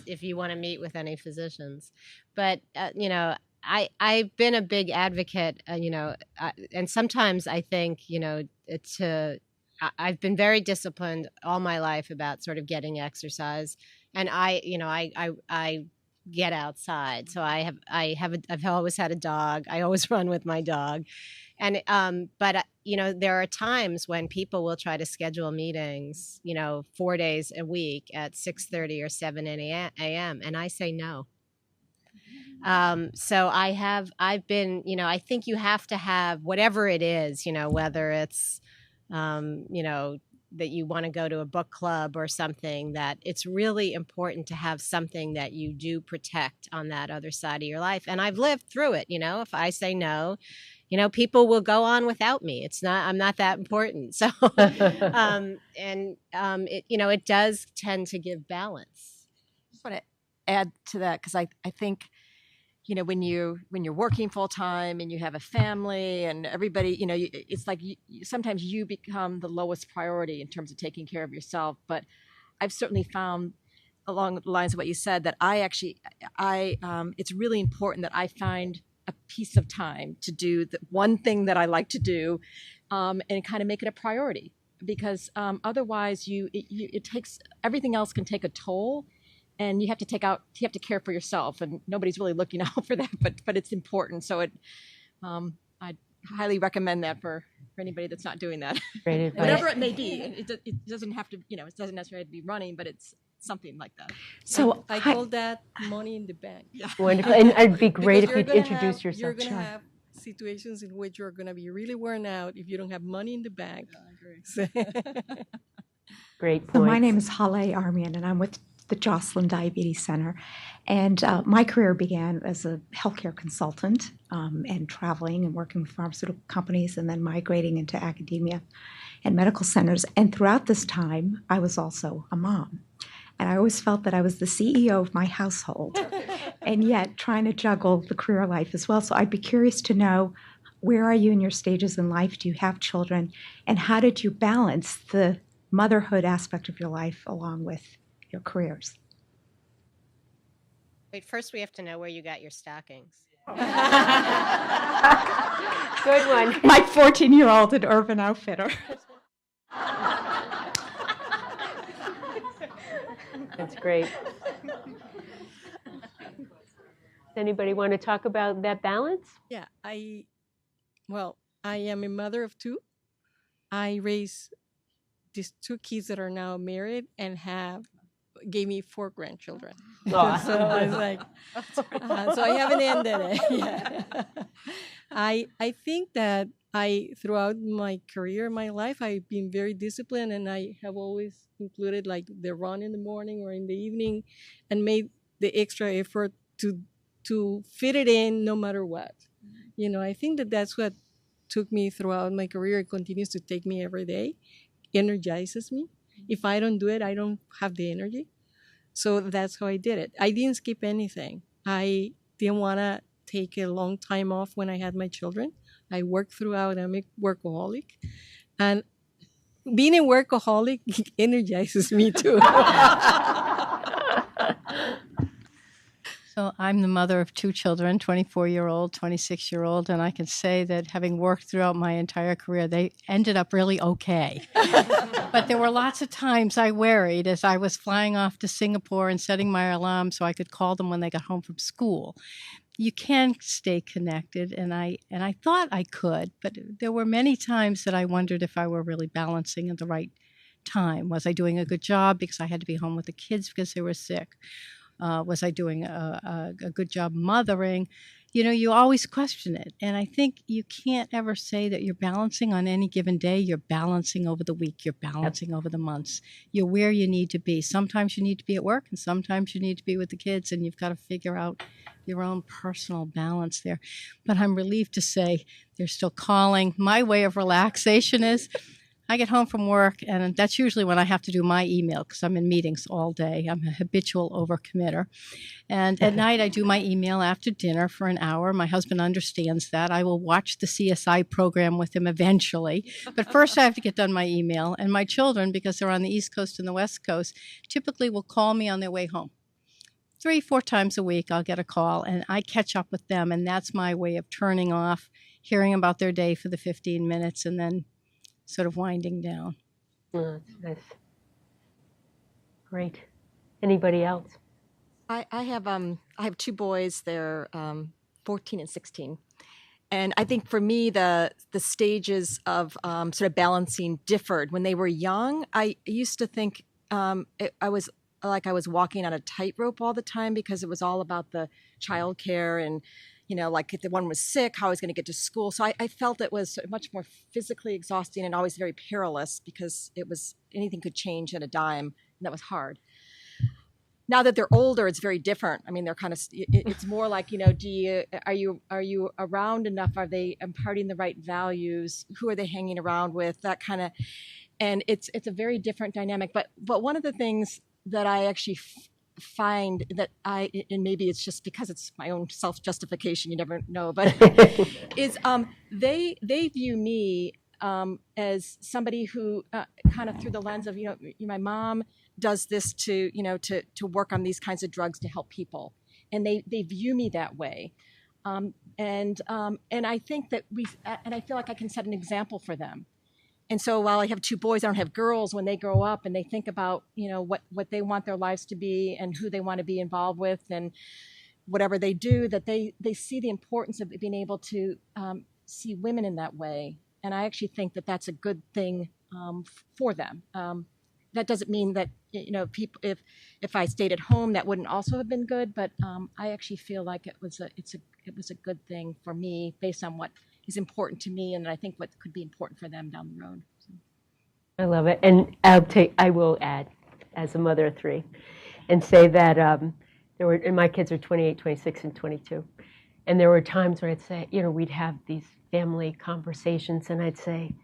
if you want to meet with any physicians. But, I've been a big advocate, and sometimes I think, I've been very disciplined all my life about sort of getting exercise, and I get outside. So I've always had a dog. I always run with my dog, and but there are times when people will try to schedule meetings, 4 days a week at 6:30 or 7 a.m. and I say no. So I've been, I think you have to have whatever it is, whether it's that you want to go to a book club or something, that it's really important to have something that you do protect on that other side of your life. And I've lived through it. If I say no, people will go on without me. I'm not that important. So, it does tend to give balance. I just want to add to that because I think, when you're working full time and you have a family and everybody, it's like sometimes you become the lowest priority in terms of taking care of yourself. But I've certainly found along the lines of what you said that it's really important that I find a piece of time to do the one thing that I like to do, and kind of make it a priority, because otherwise it takes, everything else can take a toll. And you have to care for yourself, and nobody's really looking out for that, but it's important. So I highly recommend that for anybody that's not doing that. Great advice. Whatever it may be. It doesn't have to, it doesn't necessarily have to be running, but it's something like that. So I call that money in the bank. Yeah. Wonderful. And it'd be great if Because you'd introduce yourself. You're going to have situations in which you're going to be really worn out if you don't have money in the bank. Yeah, I agree. Great So point. my name is Hale Armian, and I'm with the Joslin Diabetes Center. And my career began as a healthcare consultant and traveling and working with pharmaceutical companies, and then migrating into academia and medical centers. And throughout this time, I was also a mom. And I always felt that I was the CEO of my household, and yet trying to juggle the career life as well. So I'd be curious to know, where are you in your stages in life? Do you have children? And how did you balance the motherhood aspect of your life along with your careers? Wait, first we have to know where you got your stockings. Good one. My 14-year-old at Urban Outfitter. That's great. Does anybody want to talk about that balance? Yeah, I am a mother of two. I raised these two kids that are now married and gave me 4 grandchildren. Aw. So I was like, so I haven't ended it. Yeah. I think that throughout my career, my life, I've been very disciplined, and I have always included like the run in the morning or in the evening, and made the extra effort to fit it in no matter what. I think that's what took me throughout my career. It continues to take me every day, energizes me. If I don't do it, I don't have the energy. So that's how I did it. I didn't skip anything. I didn't want to take a long time off when I had my children. I worked throughout. I'm a workaholic. And being a workaholic energizes me too. So I'm the mother of 2 children, 24-year-old, 26-year-old, and I can say that having worked throughout my entire career, they ended up really okay. But there were lots of times I worried as I was flying off to Singapore and setting my alarm so I could call them when they got home from school. you can stay connected, and I thought I could, but there were many times that I wondered if I were really balancing at the right time. Was I doing a good job because I had to be home with the kids because they were sick? Was I doing a good job mothering? You always question it. And I think you can't ever say that you're balancing on any given day. You're balancing over the week. You're balancing over the months. You're where you need to be. Sometimes you need to be at work, and sometimes you need to be with the kids, and you've got to figure out your own personal balance there. But I'm relieved to say they're still calling. My way of relaxation is I get home from work, and that's usually when I have to do my email because I'm in meetings all day. I'm a habitual overcommitter. And at night, I do my email after dinner for an hour. My husband understands that. I will watch the CSI program with him eventually. But first, I have to get done my email. And my children, because they're on the East Coast and the West Coast, typically will call me on their way home. 3-4 times a week, I'll get a call, and I catch up with them. And that's my way of turning off, hearing about their day for the 15 minutes, and then sort of winding down. Oh, that's nice. Great. Anybody else? I have 2 boys. They're 14 and 16, and I think for me the stages of sort of balancing differed. When they were young, I used to think I was walking on a tightrope all the time because it was all about the childcare and, like if the one was sick, how I was going to get to school. So I felt it was much more physically exhausting and always very perilous because anything could change at a dime, and that was hard. Now that they're older, it's very different. I mean, they're kind of, it's more like, are you around enough? Are they imparting the right values? Who are they hanging around with? That kind of, and it's a very different dynamic. But one of the things that I actually find that and maybe it's just because it's my own self-justification, you never know, but is they view me as somebody who kind of through the lens of, my mom does this to work on these kinds of drugs to help people, and they view me that way, and I think that and I feel like I can set an example for them. And so while I have 2 boys, I don't have girls. When they grow up and they think about, what they want their lives to be and who they want to be involved with and whatever they do, that they see the importance of being able to see women in that way. And I actually think that that's a good thing for them. That doesn't mean that, people, if I stayed at home, that wouldn't also have been good. But I actually feel like it was a good thing for me based on what is important to me, and I think what could be important for them down the road. So. I love it, and I will add, as a mother of 3, and say that and my kids are 28, 26, and 22, and there were times where I'd say, we'd have these family conversations, and I'd say,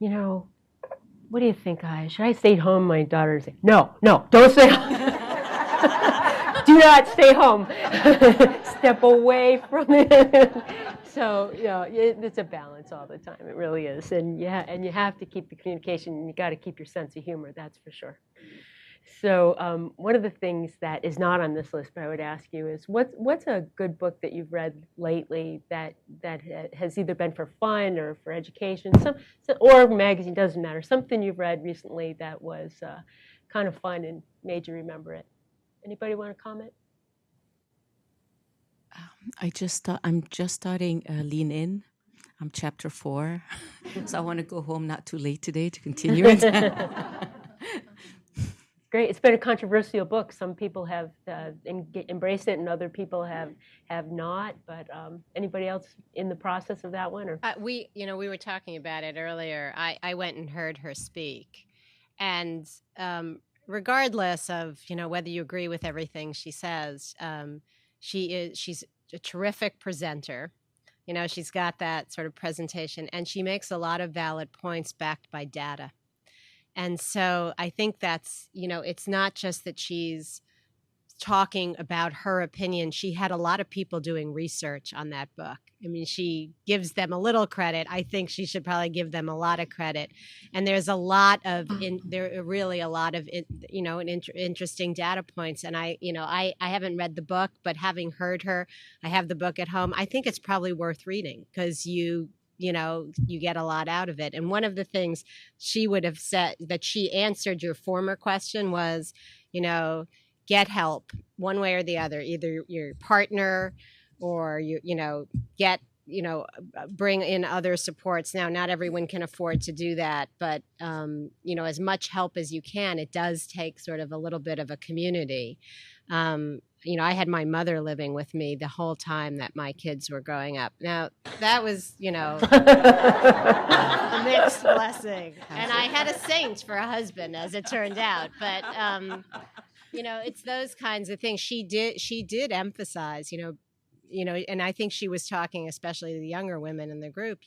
what do you think, should I stay home? My daughter would say, no, don't stay home. Do not stay home. Step away from it. So, it's a balance all the time. It really is. And you have to keep the communication, and you got to keep your sense of humor, that's for sure. So one of the things that is not on this list, but I would ask you is, what's a good book that you've read lately that has either been for fun or for education, or magazine, doesn't matter, something you've read recently that was kind of fun and made you remember it? Anybody want to comment? I'm just starting Lean In. I'm chapter 4, so I want to go home not too late today to continue it. Great. It's been a controversial book. Some people have embraced it, and other people have not. But anybody else in the process of that one? Or we were talking about it earlier. I went and heard her speak, and regardless of whether you agree with everything she says, she's a terrific presenter. She's got that sort of presentation, and she makes a lot of valid points backed by data. And so I think that's, it's not just that she's talking about her opinion. She had a lot of people doing research on that book. I mean, she gives them a little credit. I think she should probably give them a lot of credit. And there's a lot of, interesting data points. And I haven't read the book, but having heard her, I have the book at home. I think it's probably worth reading because you get a lot out of it. And one of the things she would have said that she answered your former question was, get help one way or the other, either your partner or get bring in other supports. Now, not everyone can afford to do that, but as much help as you can. It does take sort of a little bit of a community. I had my mother living with me the whole time that my kids were growing up. Now, that was, a mixed blessing. And I had a saint for a husband, as it turned out. But, it's those kinds of things. She did emphasize, and I think she was talking especially to the younger women in the group,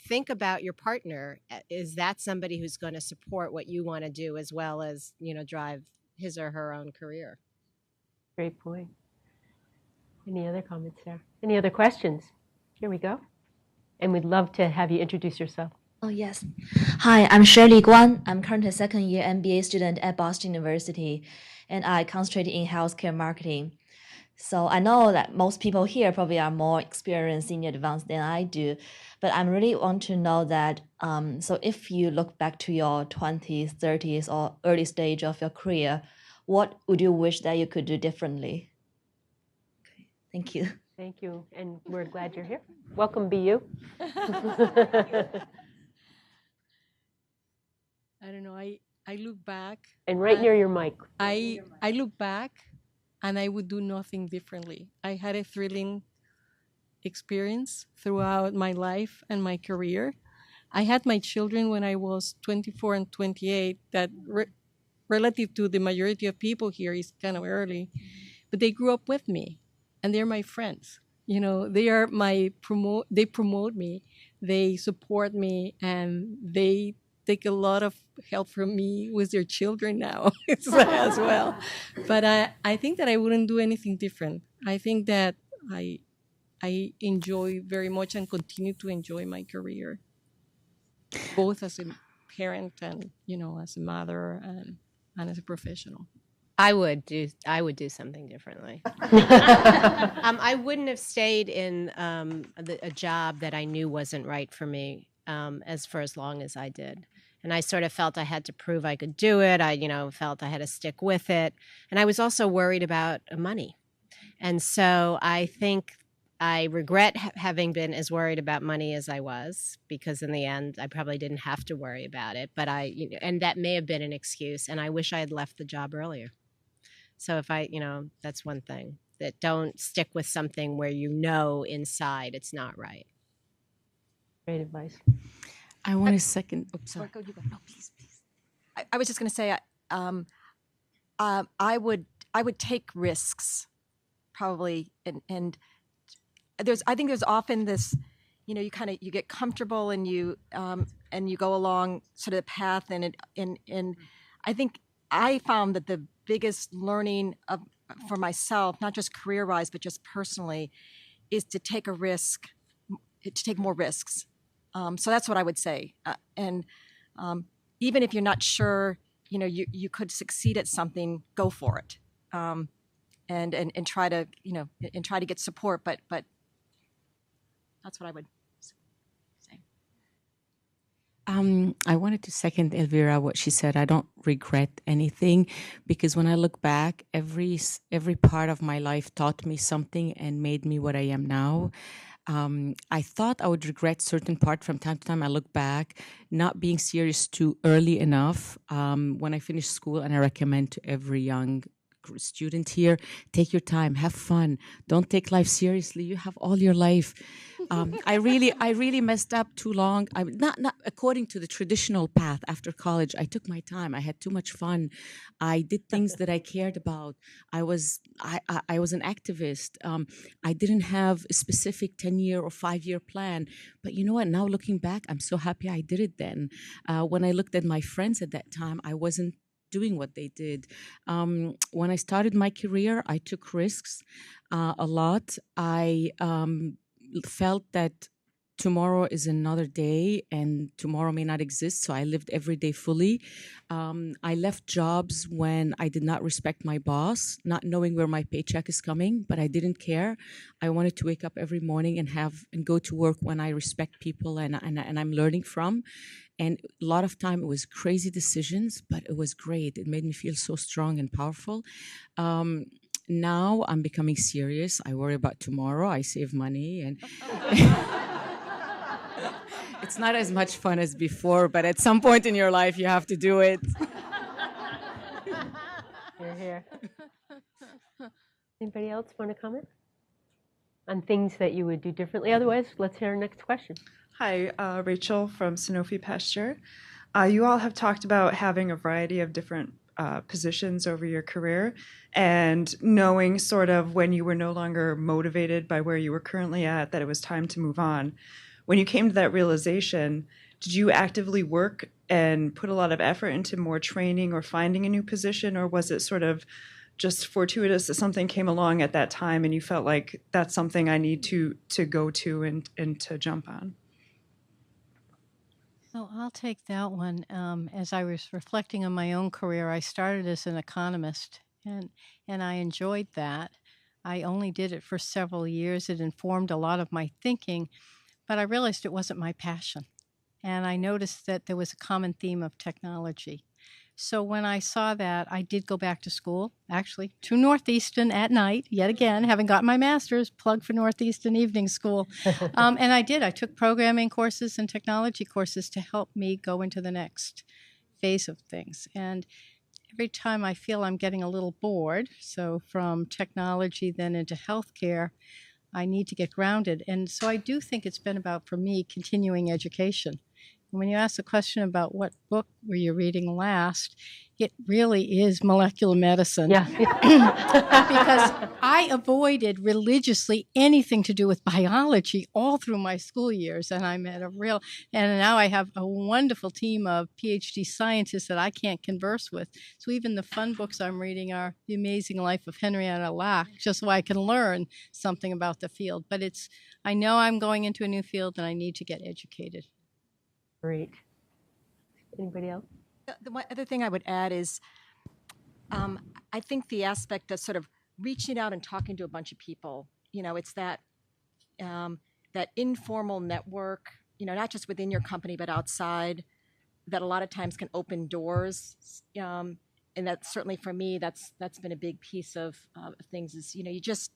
think about your partner. Is that somebody who's going to support what you want to do as well as, drive his or her own career? Great point. Any other comments there? Any other questions? Here we go. And we'd love to have you introduce yourself. Oh, yes. Hi, I'm Shirley Guan. I'm currently a second-year MBA student at Boston University, and I concentrate in healthcare marketing. So I know that most people here probably are more experienced in advanced than I do, but I really want to know that, so if you look back to your 20s, 30s, or early stage of your career, what would you wish that you could do differently? Okay, thank you. Thank you, and we're glad you're here. Welcome, BU. I don't know. I look back. And right near your mic. I look back, and I would do nothing differently. I had a thrilling experience throughout my life and my career. I had my children when I was 24 and 28. That relative to the majority of people here is kind of early, but they grew up with me, and they're my friends. They are they promote me, they support me, and they take a lot of help from me with their children now as well. But I think that I wouldn't do anything different. I think that I enjoy very much and continue to enjoy my career, both as a parent and, as a mother and as a professional. I would do something differently. I wouldn't have stayed in a job that I knew wasn't right for me for as long as I did. And I sort of felt I had to prove I could do it. I, felt I had to stick with it. And I was also worried about money. And so I think I regret having been as worried about money as I was, because in the end, I probably didn't have to worry about it. But and that may have been an excuse. And I wish I had left the job earlier. So if that's one thing, that don't stick with something where inside it's not right. Great advice. I want a second. Oh, sorry. Go, you go. No, please. I was just going to say, I would take risks, probably, and I think there's often this, you get comfortable and you go along sort of the path, and I think I found that the biggest learning for myself, not just career-wise, but just personally, is to take a risk, to take more risks. So that's what I would say. And even if you're not sure, you could succeed at something, go for it. And try to, and try to get support. But that's what I would say. I wanted to second Elvira what she said. I don't regret anything, because when I look back, every part of my life taught me something and made me what I am now. I thought I would regret certain part from time to time. I look back, not being serious too early enough when I finished school, and I recommend to every young student here, take your time, have fun, don't take life seriously. You have all your life. I really messed up too long. I'm not according to the traditional path. After college, I took my time. I had too much fun. I did things that I cared about. I was an activist. I didn't have a specific 10-year or 5-year plan. But you know what? Now looking back, I'm so happy I did it then. When I looked at my friends at that time, I wasn't doing what they did. When I started my career, I took risks a lot. I felt that tomorrow is another day and tomorrow may not exist, so I lived every day fully. I left jobs when I did not respect my boss, not knowing where my paycheck is coming, but I didn't care. I wanted to wake up every morning and go to work when I respect people and I'm learning from. And a lot of time it was crazy decisions, but it was great. It made me feel so strong and powerful. Now I'm becoming serious. I worry about tomorrow. I save money, and it's not as much fun as before, but at some point in your life, you have to do it. You're here. Anybody else want to comment on things that you would do differently? Otherwise, let's hear our next question. Hi, Rachel from Sanofi Pasteur. You all have talked about having a variety of different positions over your career and knowing sort of when you were no longer motivated by where you were currently at, that it was time to move on. When you came to that realization, did you actively work and put a lot of effort into more training or finding a new position, or was it sort of just fortuitous that something came along at that time and you felt like that's something I need to go to and to jump on? So I'll take that one. As I was reflecting on my own career, I started as an economist, and I enjoyed that. I only did it for several years. It informed a lot of my thinking, but I realized it wasn't my passion. And I noticed that there was a common theme of technology. So when I saw that, I did go back to school, actually, to Northeastern at night, yet again, having got my master's, plug for Northeastern Evening School. And I did. I took programming courses and technology courses to help me go into the next phase of things. And every time I feel I'm getting a little bored, so from technology then into healthcare, I need to get grounded. And so I do think it's been about, for me, continuing education. When you ask the question about what book were you reading last, it really is molecular medicine. Yeah. Because I avoided religiously anything to do with biology all through my school years. And and now I have a wonderful team of PhD scientists that I can't converse with. So even the fun books I'm reading are The Amazing Life of Henrietta Lacks, just so I can learn something about the field. But I know I'm going into a new field and I need to get educated. Great. Anybody else? The one other thing I would add is I think the aspect of sort of reaching out and talking to a bunch of people, it's that that informal network, not just within your company, but outside, that a lot of times can open doors. And that's certainly for me, that's been a big piece of things is, you just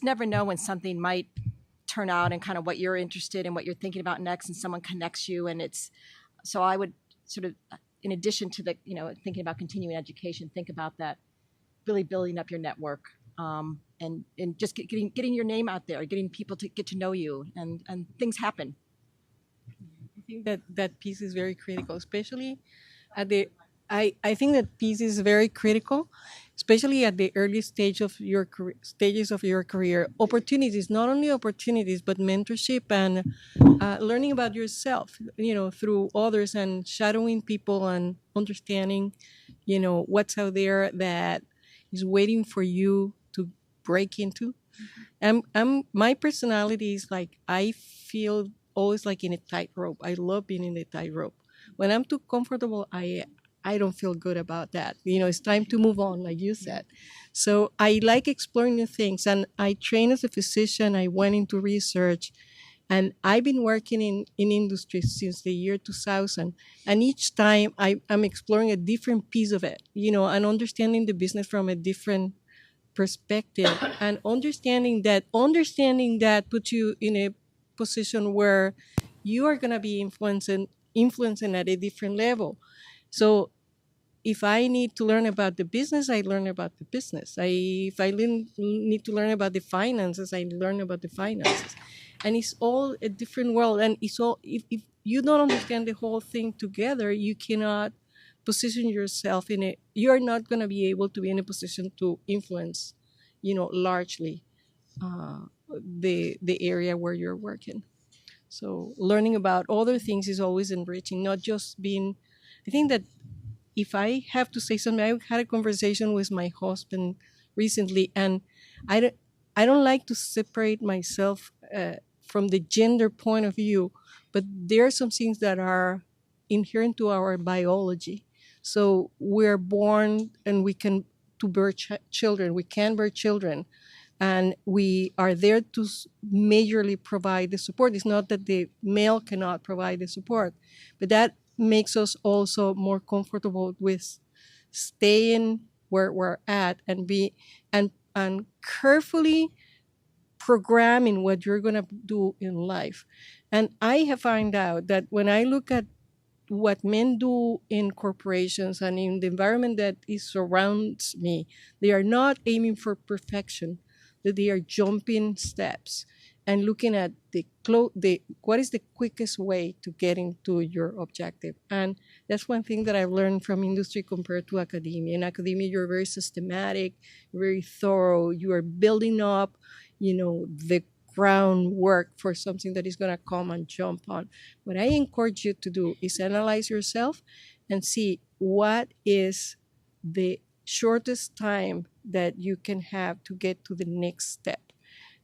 never know when something might turn out and kind of what you're interested in, what you're thinking about next, and someone connects you. And so I would sort of, in addition to the, thinking about continuing education, think about that, really building up your network, and just getting your name out there, getting people to get to know you, and things happen. I think that piece is very critical, especially at the, I think that piece is very critical, especially at the early stages of your career. Opportunities, not only opportunities, but mentorship and learning about yourself, through others and shadowing people and understanding, what's out there that is waiting for you to break into. And my personality is like, I feel always like in a tightrope. I love being in a tightrope. When I'm too comfortable, I don't feel good about that. It's time to move on, like you said. So I like exploring new things. And I trained as a physician. I went into research. And I've been working in industry since the year 2000. And each time I'm exploring a different piece of it, and understanding the business from a different perspective. And understanding that puts you in a position where you are going to be influencing at a different level. So if I need to learn about the business, I learn about the business. If I need to learn about the finances, I learn about the finances. And it's all a different world. And it's all, if you don't understand the whole thing together, you cannot position yourself you're not going to be able to be in a position to influence, largely the area where you're working. So learning about other things is always enriching, not just being, I think that if I have to say something, I had a conversation with my husband recently, and I don't like to separate myself from the gender point of view, but there are some things that are inherent to our biology. So we're born and we can bear children. We can bear children, and we are there to majorly provide the support. It's not that the male cannot provide the support, but that makes us also more comfortable with staying where we're at and and carefully programming what you're going to do in life. And I have found out that when I look at what men do in corporations and in the environment that is surrounds me, they are not aiming for perfection, that they are jumping steps and looking at what is the quickest way to getting to your objective. And that's one thing that I've learned from industry compared to academia. In academia, you're very systematic, very thorough. You are building up, the groundwork for something that is going to come and jump on. What I encourage you to do is analyze yourself and see what is the shortest time that you can have to get to the next step.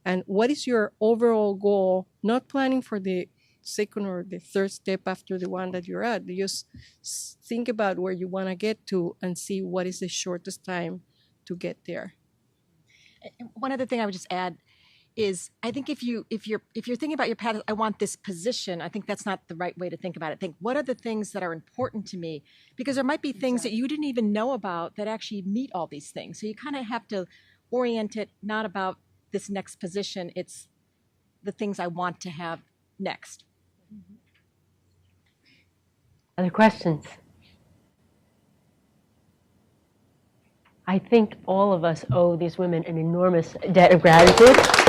And what is your overall goal? Not planning for the second or the third step after the one that you're at. Just think about where you want to get to and see what is the shortest time to get there. And one other thing I would just add is, I think if you're thinking about your path, I want this position, I think that's not the right way to think about it. Think, what are the things that are important to me? Because there might be things that you didn't even know about that actually meet all these things. So you kind of have to orient it not about this next position, it's the things I want to have next. Other questions? I think all of us owe these women an enormous debt of gratitude.